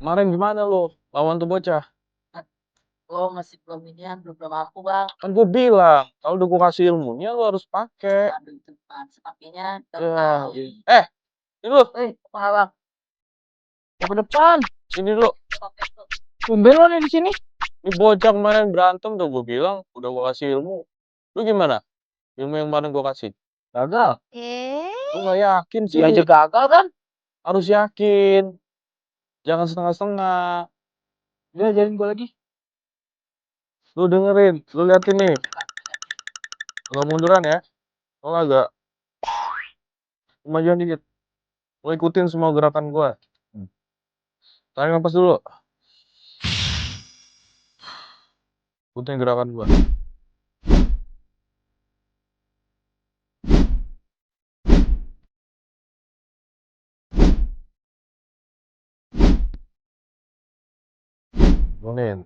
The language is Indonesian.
Kemarin gimana lu lawan tuh bocah? Oh, masih belum ini ya, belum aku bang. Kan gue bilang, kalau udah gue kasih ilmunya lu harus pakai. Aduh, itu pan sepakainya Ya, tahu. ini lu, Apa bang? Ke depan. sini lu. Pakai tuh. Tumben lo nih di sini. Ini bocah kemarin berantem tuh gue bilang, udah gue kasih ilmu. Lu gimana? Ilmu yang kemarin gue kasih. Gagal. Lu gak yakin sih? Dia aja gagal kan? Harus yakin. Jangan setengah-setengah. Udah ajarin gue lagi. Lu dengerin, lu liatin nih. Agak munduran ya. Lu agak kemajuan dikit. Lu ikutin semua gerakan gue. Tarik nafas dulu. Ikutin gerakan gue. Bangunin.